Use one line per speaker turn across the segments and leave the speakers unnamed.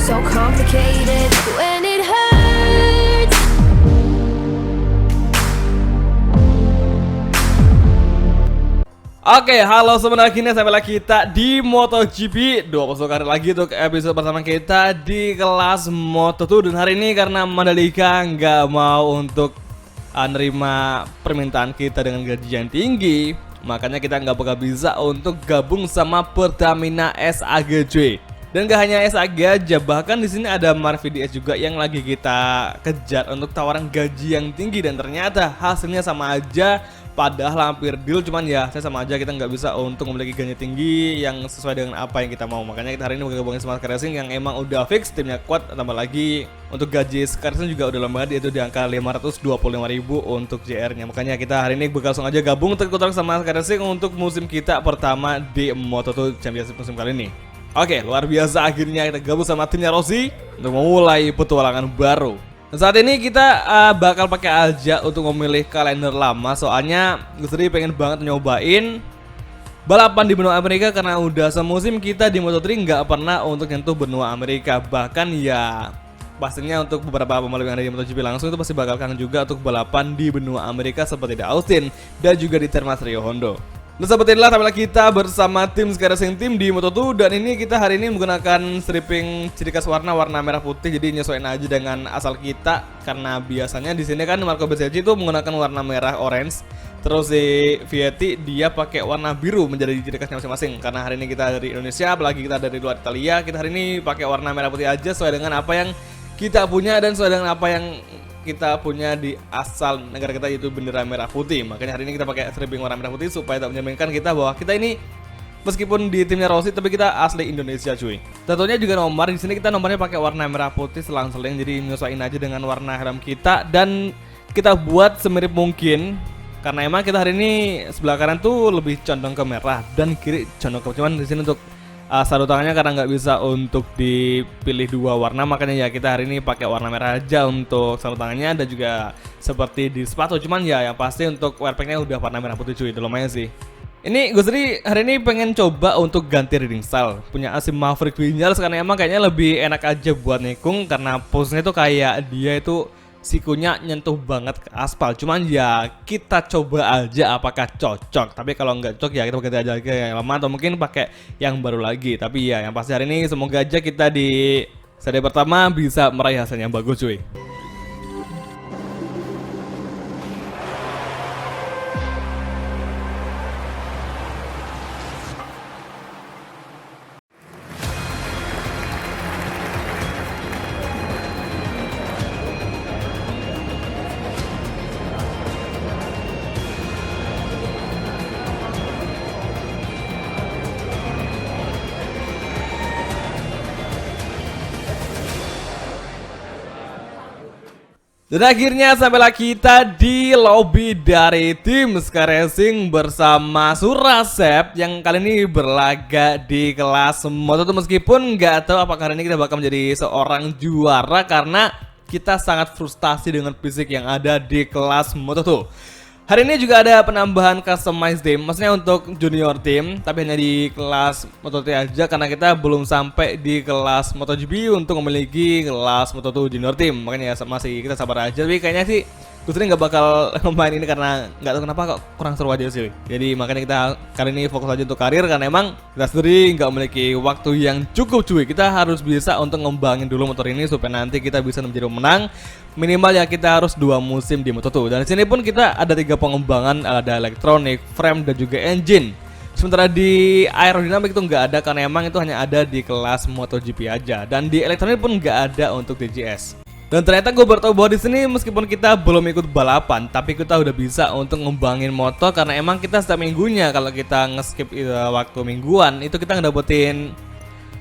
so complicated when it hurts.
Oke, halo sebenarnya kini sampai lagi kita di MotoGP 20 kali lagi untuk episode pertama kita di kelas Moto2. Dan hari ini karena Mandalika nggak mau untuk nerima permintaan kita dengan gaji yang tinggi, makanya kita nggak bakal bisa untuk gabung sama Pertamina SAGJ. Dan gak hanya SAG aja, bahkan di sini ada Marvidies juga yang lagi kita kejar untuk tawaran gaji yang tinggi. Dan ternyata hasilnya sama aja, padahal hampir deal, cuman ya saya sama aja kita nggak bisa untuk memiliki gaji tinggi yang sesuai dengan apa yang kita mau. Makanya kita hari ini gabungin sama Sky Racing yang emang udah fix, timnya kuat, tambah lagi untuk gaji Sky Racing juga udah lama banget, yaitu di angka 525.000 untuk JR nya. Makanya kita hari ini bakal langsung aja gabung terkontrak sama Sky Racing untuk musim kita pertama di Moto2 Championship musim kali ini. Oke, luar biasa, akhirnya kita gabung sama timnya Rossi untuk memulai petualangan baru. Saat ini kita bakal pakai aja untuk memilih kalender lama, soalnya gue sendiri pengen banget nyobain balapan di benua Amerika karena udah semusim kita di Moto3 nggak pernah untuk nyentuh benua Amerika. Bahkan ya pastinya untuk beberapa pembalap yang ada di MotoGP langsung itu pasti bakal kangen juga untuk balapan di benua Amerika seperti di Austin dan juga di Termas Rio Hondo. Nah sahabat, inilah tampil kita bersama tim Sky Racing Team di Moto2. Dan ini kita hari ini menggunakan stripping ciri khas warna merah putih, jadi nyesuaiin aja dengan asal kita. Karena biasanya di sini kan Marco Bezzecchi itu menggunakan warna merah orange, terus si Vietti dia pakai warna biru menjadi ciri khasnya masing-masing. Karena hari ini kita dari Indonesia, apalagi kita dari luar Italia, kita hari ini pakai warna merah putih aja sesuai dengan apa yang kita punya dan sesuai dengan apa yang kita punya di asal negara kita, yaitu bendera merah putih. Makanya hari ini kita pakai stripping warna merah putih supaya tak menjaminkan kita bahwa kita ini meskipun di timnya Rossi tapi kita asli Indonesia cuy. Tentunya juga nomor di sini kita nomornya pakai warna merah putih selang-seling, jadi menyesuaikan aja dengan warna helm kita dan kita buat semirip mungkin. Karena emang kita hari ini sebelah kanan tuh lebih condong ke merah dan kiri condong ke, cuman di sini untuk satu tangannya karena nggak bisa untuk dipilih dua warna, makanya ya kita hari ini pakai warna merah aja untuk satu tangannya dan juga seperti di sepatu. Cuman ya yang pasti untuk wearpacknya udah warna merah putih cuy, itu lumayan sih. Ini gue sendiri hari ini pengen coba untuk ganti riding style punya Asim Maverick Vinales karena emang kayaknya lebih enak aja buat nikung, karena posenya tuh kayak dia itu sikunya nyentuh banget ke aspal. Cuman ya kita coba aja apakah cocok. Tapi kalau nggak cocok ya kita ganti aja ke yang lama atau mungkin pakai yang baru lagi. Tapi ya yang pasti hari ini semoga aja kita di seri pertama bisa meraih hasil yang bagus cuy. Dan akhirnya sampailah kita di lobby dari tim Sky Racing bersama Surasep yang kali ini berlaga di kelas Moto2. Meskipun nggak tahu apakah hari ini kita bakal menjadi seorang juara karena kita sangat frustasi dengan fisik yang ada di kelas Moto2. Hari ini juga ada penambahan customized team, maksudnya untuk junior team, tapi hanya di kelas Moto3 aja karena kita belum sampai di kelas MotoGP untuk memiliki kelas Moto2 junior team. Makanya ya masih kita sabar aja, tapi kayaknya sih gue sendiri nggak bakal main ini karena nggak tahu kenapa kok kurang seru aja sih. Jadi makanya kita kali ini fokus aja untuk karir karena emang kita sendiri nggak memiliki waktu yang cukup cuy. Kita harus bisa untuk ngembangin dulu motor ini supaya nanti kita bisa menjadi pemenang. Minimal ya kita harus 2 musim di Moto2. Dan di sini pun kita ada 3 pengembangan, ada elektronik, frame dan juga engine. Sementara di aerodinamik itu nggak ada karena emang itu hanya ada di kelas MotoGP aja. Dan di elektronik pun nggak ada untuk DJS. Dan ternyata gue baru tahu bahwa di sini meskipun kita belum ikut balapan, tapi kita udah bisa untuk ngembangin motor karena emang kita setiap minggunya kalau kita nge-skip waktu mingguan itu kita ngedapetin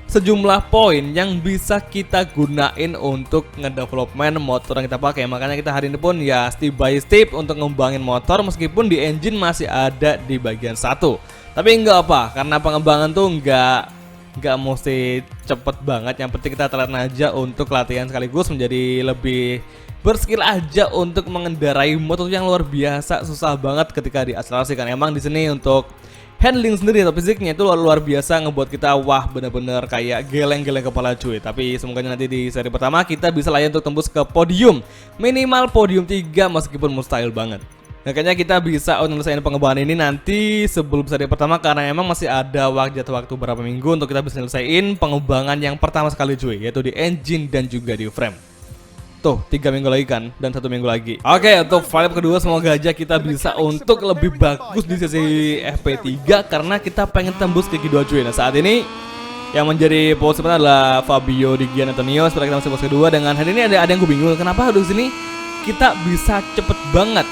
sejumlah poin yang bisa kita gunain untuk ngedevelopment motor yang kita pakai. Makanya kita hari ini pun ya step by step untuk ngembangin motor meskipun di engine masih ada di bagian 1. Tapi enggak apa, karena pengembangan tuh nggak mesti cepet banget, yang penting kita telan aja untuk latihan sekaligus menjadi lebih berskill aja untuk mengendarai motor yang luar biasa susah banget ketika diakselerasi kan. Emang di sini untuk handling sendiri atau fisiknya itu luar biasa, ngebuat kita wah bener-bener kayak geleng-geleng kepala cuy. Tapi semoga nanti di seri pertama kita bisa layak untuk tembus ke podium, minimal podium 3 meskipun mustahil banget. Nah, kayaknya kita bisa nyelesain pengembangan ini nanti sebelum seri pertama, karena emang masih ada waktu berapa minggu untuk kita bisa nyelesain pengembangan yang pertama sekali cuy, yaitu di engine dan juga di frame. Tuh, 3 minggu lagi kan, dan 1 minggu lagi. Oke, untuk file kedua semoga aja kita bisa untuk lebih bagus di sesi FP3, karena kita pengen tembus ke Q2 cuy. Nah, saat ini yang menjadi posisi pertama adalah Fabio Di Gianantonio. Setelah kita masuk posisi kedua dengan hari ini ada yang gue bingung, kenapa di sini kita bisa cepet banget.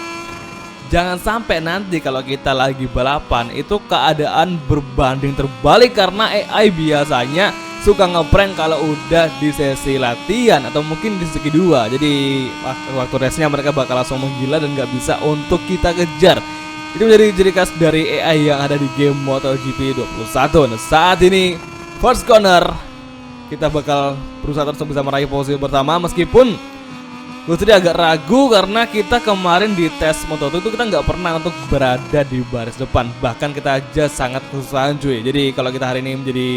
Jangan sampai nanti kalau kita lagi balapan itu keadaan berbanding terbalik, karena AI biasanya suka ngeprank kalau udah di sesi latihan atau mungkin di sesi kedua. Jadi waktu race-nya mereka bakal langsung menggila dan nggak bisa untuk kita kejar. Itu menjadi ciri khas dari AI yang ada di game MotoGP 21. Nah, saat ini first corner kita bakal berusaha terus bisa meraih posisi pertama, meskipun gue tadi agak ragu karena kita kemarin di tes Moto2 itu kita nggak pernah untuk berada di baris depan. Bahkan kita aja sangat kesusahan cuy. Jadi kalau kita hari ini menjadi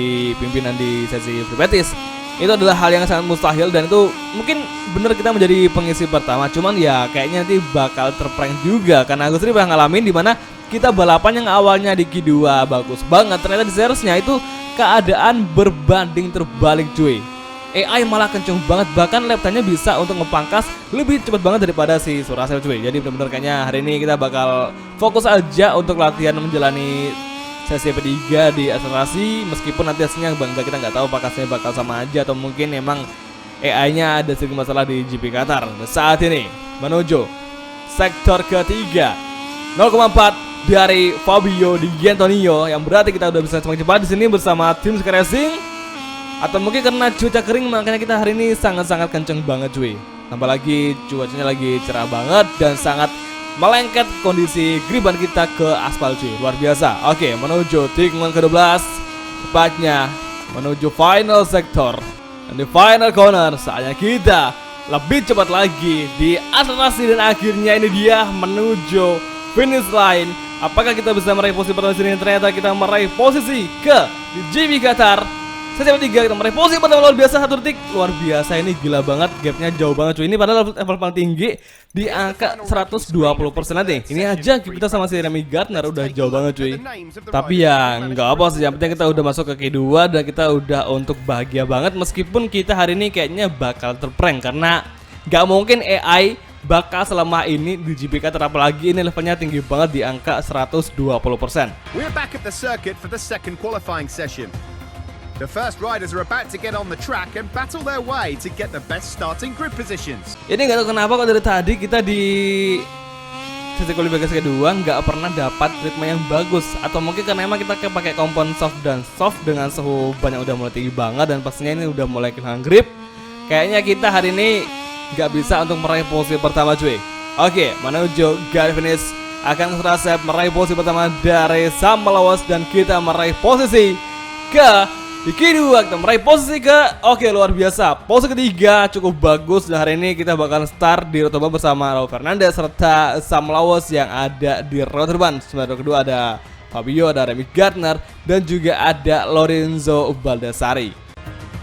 pimpinan di sesi Privatis, itu adalah hal yang sangat mustahil. Dan itu mungkin bener kita menjadi pengisi pertama, cuman ya kayaknya nanti bakal terprank juga. Karena gue sendiri pernah ngalamin dimana kita balapan yang awalnya di Q2 bagus banget, ternyata di seriesnya itu keadaan berbanding terbalik cuy. AI malah kenceng banget, bahkan lap time-nya bisa untuk ngepangkas lebih cepat banget daripada si Surasel cuy. Jadi benar-benar kayaknya hari ini kita bakal fokus aja untuk latihan menjalani sesi P3 di akselerasi, meskipun nanti hasilnya bangga kita nggak tahu apakah hasilnya bakal sama aja atau mungkin emang AI-nya ada sedikit masalah di GP Qatar. Nah, saat ini menuju sektor ketiga 0,4 dari Fabio Di Gianantonio, yang berarti kita udah bisa semakin cepat di sini bersama tim Sky Racing. Atau mungkin karena cuaca kering makanya kita hari ini sangat-sangat kenceng banget cuy. Tambah lagi cuacanya lagi cerah banget dan sangat melengket kondisi griban kita ke aspal cuy. Luar biasa. Oke, menuju tikungan ke-12, tepatnya menuju final sektor. Dan di final corner saatnya kita lebih cepat lagi di akselerasi, dan akhirnya ini dia menuju finish line. Apakah kita bisa meraih posisi pertama di sini? Ternyata kita meraih posisi ke di GP Qatar. Sesi 3 kita meraih posisi pertama, luar biasa, 1 detik. Luar biasa, ini gila banget, gapnya jauh banget cuy. Ini padahal level paling tinggi di angka 120% nanti. Ini aja kita sama si Remy Gardner udah jauh banget cuy. Tapi ya nggak apa sih, yang penting kita udah masuk ke Q2 dan kita udah untuk bahagia banget. Meskipun kita hari ini kayaknya bakal terprank, karena nggak mungkin AI bakal selama ini di GP Qatar, apalagi ini levelnya tinggi banget di angka 120%.
We're back at the circuit for the second qualifying session. The first riders are about to get on the track and battle their way to get the best starting grid positions.
Ini nggak tahu kenapa kok dari tadi kita di sesi kualifikasi kedua nggak pernah dapat ritme yang bagus, atau mungkin karena emang kita pakai kompon soft dan soft dengan suhu banyak udah mulai tinggi banget dan pastinya ini udah mulai kehilangan grip. Kayaknya kita hari ini nggak bisa untuk meraih posisi pertama cuy. Oke, menuju garis finish akan Surasep meraih posisi pertama dari Sam Malawas, dan kita meraih posisi ke di Q2 kita meraih posisi ke, oke, luar biasa, posisi ketiga cukup bagus. Dan hari ini kita bakal start di Rotoba bersama Raul Fernandez serta Sam Lawas yang ada di Rotterdam. Sementara kedua ada Fabio, ada Remy Gardner, dan juga ada Lorenzo Baldassari.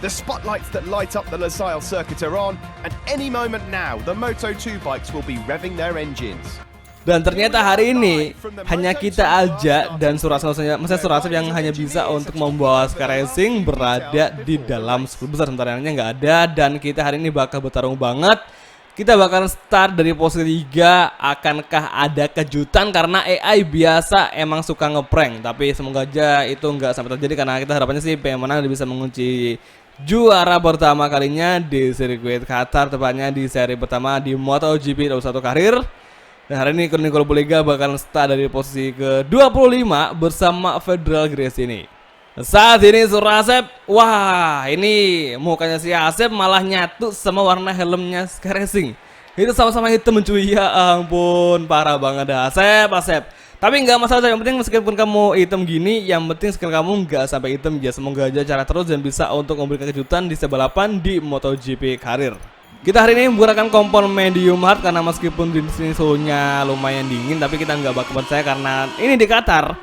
The spotlights that light up the Losail circuit are on, and any moment now the Moto2 bikes will be revving their engines.
Dan ternyata hari ini hanya kita aja dan Surasep yang hanya bisa untuk membawa Sky Racing berada di dalam 10 besar, sementara yang nggak ada. Dan kita hari ini bakal bertarung banget. Kita bakal start dari posisi 3. Akankah ada kejutan? Karena AI biasa emang suka ngeprank, tapi semoga aja itu nggak sampai terjadi, karena kita harapannya sih pemenang bisa mengunci juara pertama kalinya di sirkuit Qatar, tepatnya di seri pertama di MotoGP 21 karir. Dan hari ini Chronicle Liga bakal start dari posisi ke-25 bersama Federal Grace ini. Saat ini Surasep, wah ini mukanya si Asep malah nyatu sama warna helmnya Sky Racing. Itu sama-sama hitam mencuy, ya ampun, parah banget dah Asep. Tapi nggak masalah, yang penting meskipun kamu hitam gini, yang penting skill kamu nggak sampai hitam ya. Semoga aja cara terus dan bisa untuk memberikan kejutan di balapan di MotoGP karir. Kita hari ini menggunakan kompon medium hard karena meskipun di sini suhunya lumayan dingin, tapi kita nggak bakal percaya karena ini di Qatar.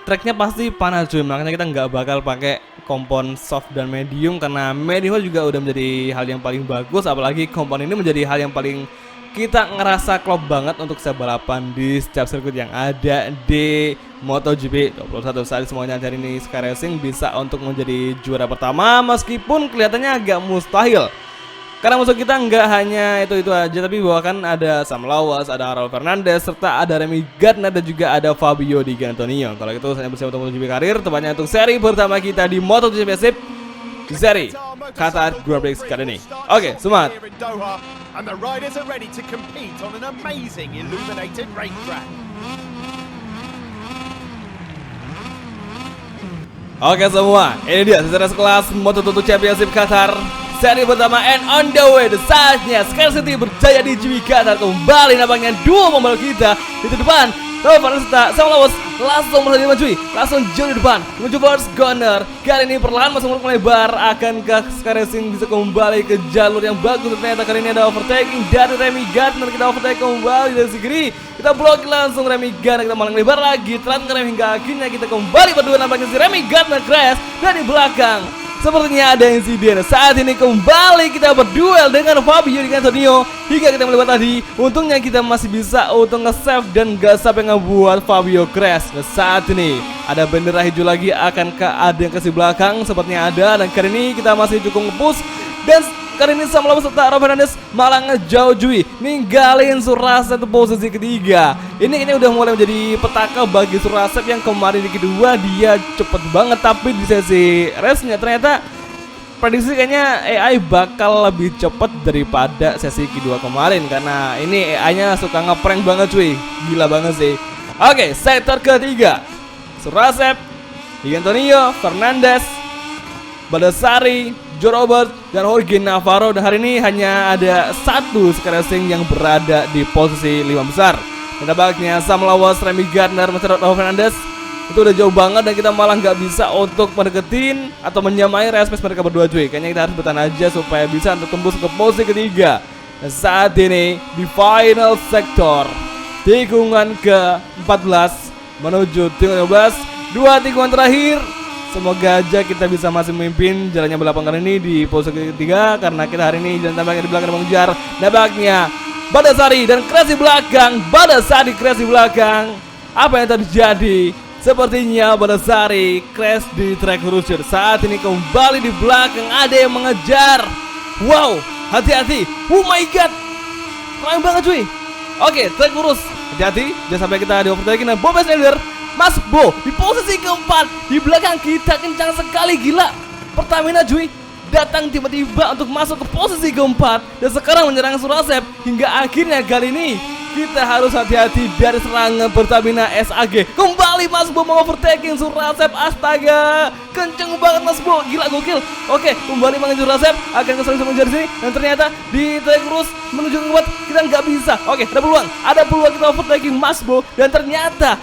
tracknya pasti panas cuy, makanya kita nggak bakal pakai kompon soft dan medium karena medium juga udah menjadi hal yang paling bagus, apalagi kompon ini menjadi hal yang paling kita ngerasa klop banget untuk setiap balapan di setiap sirkuit yang ada di MotoGP 21. Saat semuanya hari ini Sky Racing bisa untuk menjadi juara pertama meskipun kelihatannya agak mustahil. Karena musuh kita nggak hanya itu aja, tapi bahkan ada Sam Lawas, ada Raul Fernandez, serta ada Remy Gardner dan juga ada Fabio Di Giannantonio. Kalau itu saya bersama untuk MotoGP karir, tepatnya untuk seri pertama kita di MotoGP Championship di seri Qatar Grand Prix kali ini. Oke, semangat.
And the riders are ready to compete on an amazing illuminated racetrack.
Oke semua, ini dia secara kelas Moto2 Championship Qatar seri pertama and on the way. Saatnya Sky City berjaya di GP Qatar. Kembali nampaknya dua pembalap kita di depan. Raul serta Sam Lawas langsung maju, langsung jauh di depan menuju first corner. Kali ini perlahan masuk melebar. Akankah Sky Racing bisa kembali ke jalur yang bagus? Ternyata kali ini ada overtaking dari Remy Gardner. Kita overtake kembali dari sisi kiri. Kita blok langsung Remy Gardner. Kita malah lebar lagi. Telan ke Remy hingga akhirnya kita kembali berdua. Nampaknya si Remy Gardner crash dari belakang. Sepertinya ada insiden. Saat ini kembali kita berduel dengan Fabio Di Giannantonio hingga kita melebar tadi. Untungnya kita masih bisa untuk nge-save dan gak sampai ngebuat Fabio crash. Nah, saat ini ada bendera hijau lagi. Akankah ada yang kasih belakang? Sepertinya ada. Dan kali ini kita masih cukup nge-push. Dan kali ini Sam Lawas serta Raul Fernandez malah ngejauh Jui, ninggalin Surasep posisi ketiga. Ini kayaknya udah mulai menjadi petaka bagi Surasep yang kemarin di kedua dia cepet banget, tapi di sesi race-nya ternyata prediksi kayaknya AI bakal lebih cepet daripada sesi kedua kemarin karena ini AI-nya suka ngeprank banget cuy, gila banget sih. Oke, sektor ketiga Surasep, Di Giannantonio, Fernandez, Baldassarri, Joe Roberts, dan Jorge Navarro. Dan hari ini hanya ada satu Sky Racing yang berada di posisi 5 besar. Dan nampaknya Sam Lawas, Remy Gardner, Raul Fernandez itu udah jauh banget dan kita malah nggak bisa untuk mendeketin atau menyamai race pace mereka berdua cuy. Kayaknya kita harus bertahan aja supaya bisa untuk tembus ke posisi ketiga. Dan saat ini di final sektor tikungan ke-14 menuju tikungan ke-15, 2 tikungan terakhir. Semoga aja kita bisa masih memimpin jalannya balapan kali ini di posisi ketiga karena kita hari ini dan tampaknya di belakang mengejar. Nampaknya Baldassarri dan crash di belakang. Baldassarri crash di belakang. Apa yang terjadi? Sepertinya Baldassarri crash di track rusher. Saat ini kembali di belakang ada yang mengejar. Wow, hati-hati. Oh my god, keren banget cuy. Oke, track lurus. Hati-hati, jangan sampai kita di overtaking. Dan Bob Schneider, Mas Bo di posisi keempat di belakang kita kencang sekali, gila. Pertamina cuy datang tiba-tiba untuk masuk ke posisi keempat dan sekarang menyerang Surasep hingga akhirnya kali ini kita harus hati-hati dari serangan Pertamina SAG. Kembali Mas Bo mau overtaking Surasep, astaga, kenceng banget Mas Bo, gila gokil. Oke, kembali mengejar Surasep, akan kesulitan mengejar sini dan ternyata di track terus menuju ke keempat kita nggak bisa. Oke, ada peluang kita overtaking Mas Bo dan ternyata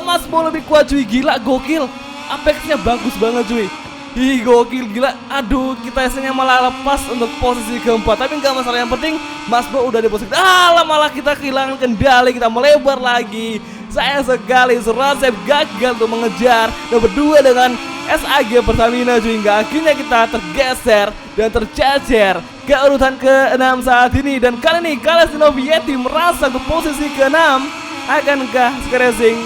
Mas Bo lebih kuat cuy, gila gokil. Apex-nya bagus banget cuy. Ih gokil gila. Aduh, kita esnya malah lepas untuk posisi keempat. Tapi nggak masalah, yang penting Mas Bo udah di posisi. Malah kita kehilangan kendali, kita melebar lagi. Sayang sekali Surasep gagal untuk mengejar dan berdua dengan SAG Pertamina cuy. Hingga akhirnya kita tergeser dan tercecer ke urutan ke-6 saat ini. Dan kali ini Calestino Vietti merasa ke posisi ke-6. Akankah Sky Racing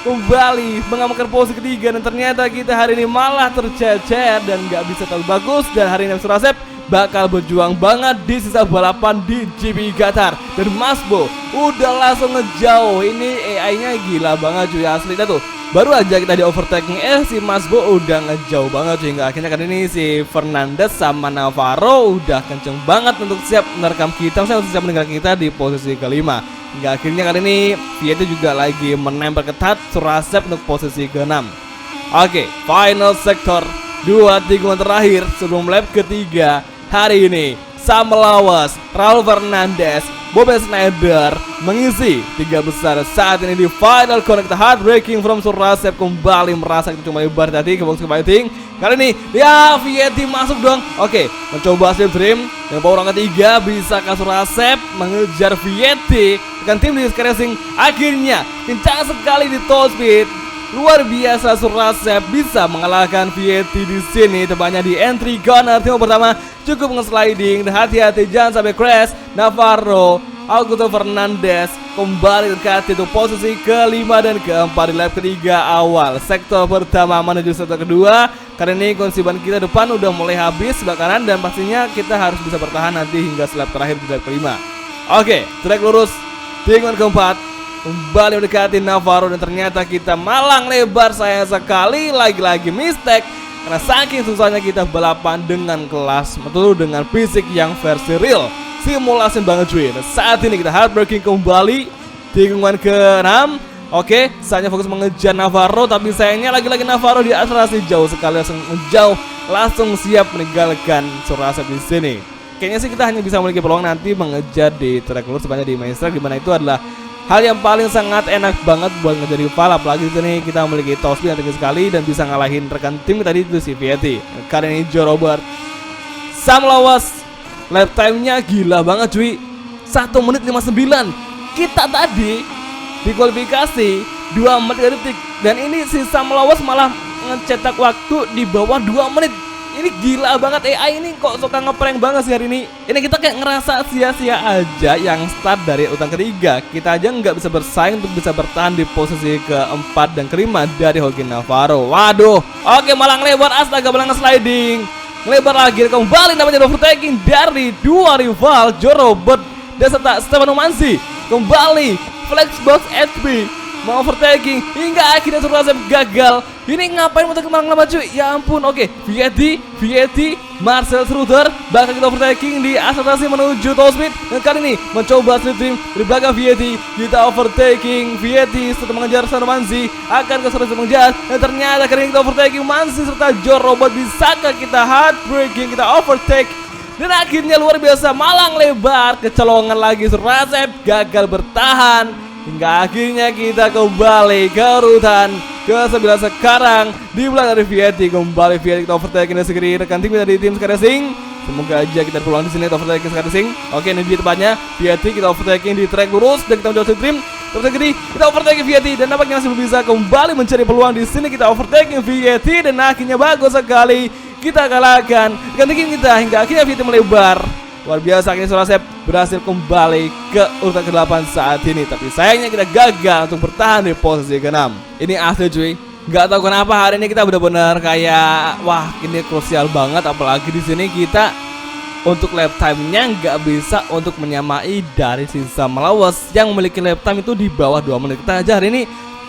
kembali mengamankan posisi ketiga? Dan ternyata kita hari ini malah tercecer dan nggak bisa terlalu bagus. Dan hari ini Surasep bakal berjuang banget di sisa balapan di GP Qatar. Dan Mas Bo udah langsung ngejauh. Ini AI-nya gila banget cuy, asli dah tuh. Baru aja kita di overtaking, si Mas Bo udah ngejauh banget cuy. Hingga akhirnya kali ini si Fernandez sama Navarro udah kenceng banget untuk siap menerkam kita, untuk siap meninggalkan kita di posisi kelima. Hingga akhirnya kali ini Vietti juga lagi menempel ketat Surasep untuk posisi ke-6. Oke, final sektor 2 tikungan terakhir sebelum lap ketiga hari ini. Sam Lawas, Raul Fernandez, Bob Schneider mengisi 3 besar saat ini di final corner. Kita heartbreaking from Surasep kembali merasa kita cuma lebar tadi ke box fighting. Kali ini ya Vietti masuk dong. Oke, mencoba slipstream yang power orang ketiga bisa ke Surasep mengejar Vietti. Dengan tim di Sky Racing akhirnya kencang sekali di top speed luar biasa Surasep bisa mengalahkan Vietti di sini, tepatnya di entry corner timur pertama cukup nge-sliding dan hati-hati jangan sampai crash. Navarro, Augusto Fernandes kembali mendekati itu posisi kelima dan keempat di lap ketiga awal sektor pertama menuju sektor kedua. Karena ini kondisi ban kita depan udah mulai habis sebelah kanan dan pastinya kita harus bisa bertahan nanti hingga lap terakhir di lap kelima. Oke, track lurus tikungan keempat kembali mendekati Navarro dan ternyata kita malang lebar. Sayang sekali lagi-lagi mistake karena saking susahnya kita balapan dengan kelas betul dengan fisik yang versi real, simulasi banget cuy. Dan saat ini kita heartbreaking kembali tikungan ke-6. Oke, saatnya fokus mengejar Navarro, tapi sayangnya lagi-lagi Navarro di akselerasi jauh sekali, langsung menjauh, langsung siap meninggalkan Surasep di sini. Kayaknya sih kita hanya bisa memiliki peluang nanti mengejar di track lurus sepanjang di main track, dimana itu adalah hal yang paling sangat enak banget buat ngejar rival. Apalagi di sini kita memiliki top speed yang tinggi sekali dan bisa ngalahin rekan tim tadi itu si Vietti. Kali ini Joe Robert Sam lawas lap time-nya gila banget cuy, 1 menit 59. Kita tadi di kualifikasi 2 menit 3 detik dan ini si Sam lawas malah ngecetak waktu di bawah 2 menit. Ini gila banget, AI ini kok suka ngeprank banget sih hari ini. Ini kita kayak ngerasa sia-sia aja yang start dari urutan ketiga. Kita aja nggak bisa bersaing untuk bisa bertahan di posisi keempat dan kelima dari Jorge Navarro. Waduh, oke malang lebar, astaga malang sliding. Lebar lagi kembali namanya overtaking dari dua rival Joe Robert dan serta Stefano Manzi. Kembali Flexbox HP mau overtaking hingga akhirnya Surasep gagal. Ini ngapain untuk malang lama cuy? Ya ampun. Oke, Vietti, Marcel Schroeder bakal kita overtaking di akselerasi menuju top speed dan kali ini mencoba slip trim di belakang Vietti. Kita overtaking Vietti setelah mengejar Stefano Manzi akan ke Surasep mengejar dan ternyata kali ini kita overtaking Manzi serta Joe Robert. Bisakah kita heartbreaking, kita overtake dan akhirnya luar biasa malang lebar, kecolongan lagi Surasep gagal bertahan hingga akhirnya kita kembali ke urutan ke-9 sekarang di belakang dari Vietti. Kembali Vietti kita overtaking dari segeri rekan tim dari tim Sky Racing. Semoga aja kita pulang di sini overtaking Sky Racing. Oke, ini dia tepatnya Vietti kita overtaking di track lurus dan kita mencoba trim. Terus segeri kita overtaking Vietti dan nampaknya masih belum bisa kembali mencari peluang di sini. Kita overtaking Vietti dan akhirnya bagus sekali kita kalahkan rekan tim kita hingga akhirnya Vietti melebar. Luar biasa, akhirnya Surasep berhasil kembali ke urutan ke-8 saat ini. Tapi sayangnya kita gagal untuk bertahan di posisi ke-6. Ini asli cuy, nggak tahu kenapa hari ini kita benar-benar kayak wah ini krusial banget. Apalagi di sini kita untuk lap time-nya nggak bisa untuk menyamai dari sisa melawas yang memiliki lap time itu di bawah 2 menit. Kita aja hari ini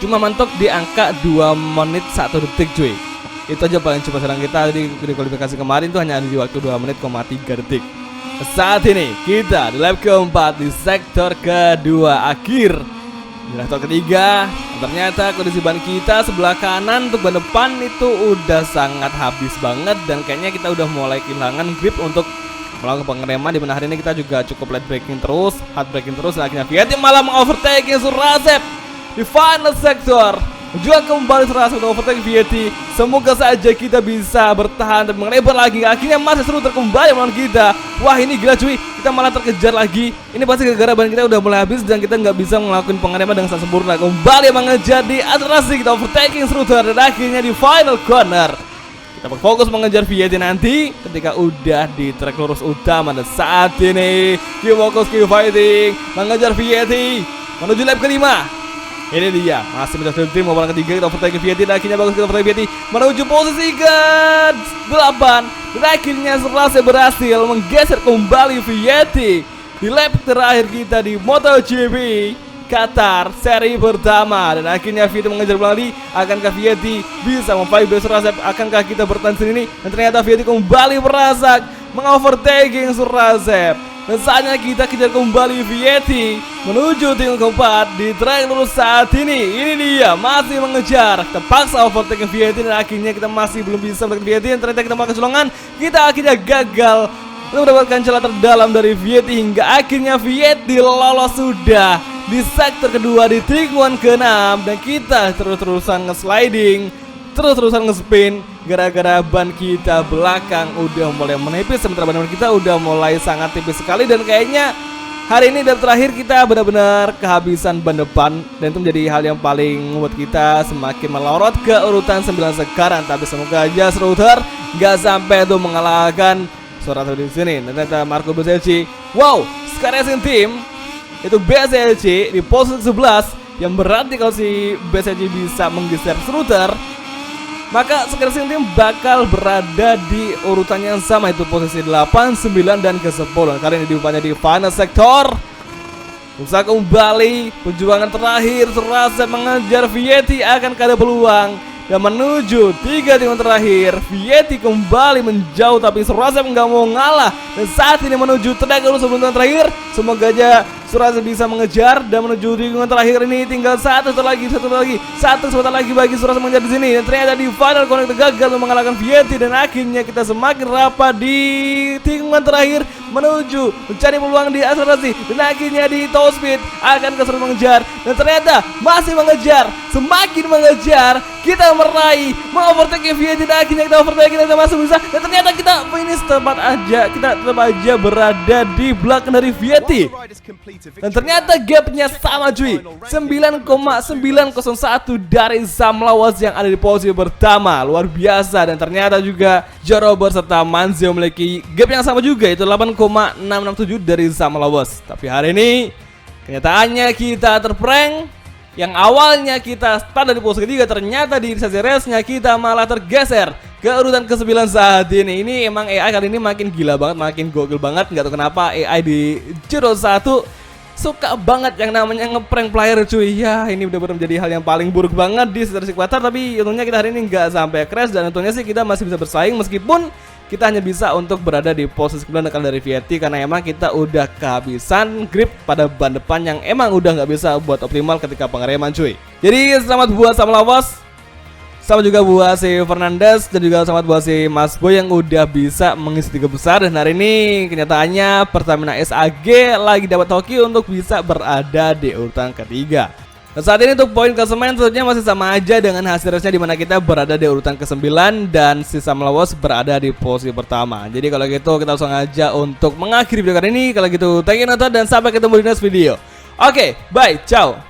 cuma mentok di angka 2 menit 1 detik cuy. Itu aja paling cepat serang kita di kualifikasi kemarin tuh hanya ada di waktu 2 menit, 3 detik. Saat ini kita di lap keempat di sektor kedua akhir. Di sektor ketiga ternyata kondisi ban kita sebelah kanan untuk ban depan itu udah sangat habis banget dan kayaknya kita udah mulai kehilangan grip untuk melakukan pengereman, di mana hari ini kita juga cukup late braking terus, hard braking terus dan akhirnya Vietti malah mengovertaking Surasep di final sektor. Juga kembali Surasep untuk overtake Vietti. Semoga saja kita bisa bertahan dan melebar lagi. Akhirnya masih seru terkembali melawan kita. Wah ini gila cuy, kita malah terkejar lagi. Ini pasti gara-gara ban kita udah mulai habis dan kita nggak bisa melakukan pengereman dengan sangat sempurna. Kembali mengejar di akselerasi, kita overtaking Schroeder dan akhirnya di final corner kita berfokus mengejar Vietti nanti ketika udah di track lurus utama. Dan saat ini kita fokus ke fighting mengejar Vietti menuju lap kelima. Ini dia, masih mencoba tim mobil ketiga, kita overtake Vietti dan akhirnya bagus kita overtake Vietti menuju posisi ke-8 dan akhirnya Surasep berhasil menggeser kembali Vietti di lap terakhir kita di MotoGP Qatar seri pertama dan akhirnya Vietti mengejar kembali. Akankah Vietti bisa memfight Surasep? Akankah kita bertahan sini? Dan ternyata Vietti kembali merasak mengovertaking Surasep. Dan saatnya kita kejar kembali Vietti menuju tikungan keempat di track lurus saat ini. Ini dia masih mengejar, kita paksa overtaking Vietti dan akhirnya kita masih belum bisa melakukan Vietti. Dan ternyata kita makan kecolongan, kita akhirnya gagal untuk mendapatkan celah terdalam dari Vietti hingga akhirnya Vietti lolos sudah di sektor kedua di tikungan ke-6 dan kita terus-terusan nge-sliding, terus-terusan nge-spin gara-gara ban kita belakang udah mulai menipis, sementara ban kita udah mulai sangat tipis sekali dan kayaknya hari ini dan terakhir kita benar-benar kehabisan ban depan, dan itu menjadi hal yang paling membuat kita semakin melorot ke urutan 9 sekarang. Tapi semoga aja Slaughter nggak sampai tuh mengalahkan suara di sini. Dan ternyata Marco BSLC, wow, Sky Racing Team itu BSLC di posisi 11, yang berarti kalau si BSLC bisa menggeser Slaughter, maka Sky Racing Team bakal berada di urutan yang sama, itu posisi 8, 9, dan ke-10. Kali ini diupanya di final sektor. Usaha kembali, perjuangan terakhir, Serasa mengejar Vietti akan ada peluang. Dan menuju 3 tikungan terakhir, Vietti kembali menjauh, tapi Serasa nggak mau ngalah. Dan saat ini menuju track sebelum terakhir. Semoga aja Serasa bisa mengejar dan menuju tikungan terakhir ini tinggal satu sebentar lagi bagi Serasa mengejar di sini. Dan ternyata di final connect gagal mengalahkan Vietti, dan akhirnya kita semakin rapat di tikungan terakhir menuju mencari peluang di akselerasi, dan akhirnya di top speed akan kesulitan mengejar, dan ternyata masih mengejar, semakin mengejar, kita meraih mengovertake Vietti, dan akhirnya kita overtake, kita masih bisa, dan ternyata kita finish tepat aja, kita tetap aja berada di belakang dari Vietti. Dan ternyata gapnya sama cuy, 9,901 dari Sam Lawas yang ada di posisi pertama. Luar biasa. Dan ternyata juga Joe Robert serta Manzio memiliki gap yang sama juga, itu 8,667 dari Sam Lawas. Tapi hari ini kenyataannya kita terprank. Yang awalnya kita start dari posisi ketiga, ternyata di sesi race-nya kita malah tergeser ke urutan ke-9 saat ini. Ini emang AI kali ini makin gila banget, makin gokil banget. Nggak tahu kenapa AI di Juro 1 suka banget yang namanya ngeprank player cuy. Ya ini benar-benar menjadi hal yang paling buruk banget di Star Quarter. Tapi untungnya kita hari ini nggak sampai crash, dan untungnya sih kita masih bisa bersaing meskipun kita hanya bisa untuk berada di posisi 9 dekat dari Vietti, karena emang kita udah kehabisan grip pada ban depan yang emang udah nggak bisa buat optimal ketika pengereman cuy. Jadi selamat buat Sam Lawas, sama juga buat si Fernandes, dan juga selamat buat si Mas Boy yang udah bisa mengisi 3 besar. Dan hari ini kenyataannya Pertamina SAG lagi dapat hoki untuk bisa berada di urutan ketiga. Dan saat ini untuk poin klasemen tentunya masih sama aja dengan hasil race-nya, dimana kita berada di urutan ke-9 dan si Sam Lawas berada di posisi pertama. Jadi kalau gitu kita langsung aja untuk mengakhiri video kali ini. Kalau gitu thank you nonton dan sampai ketemu di next video. Oke, bye, ciao.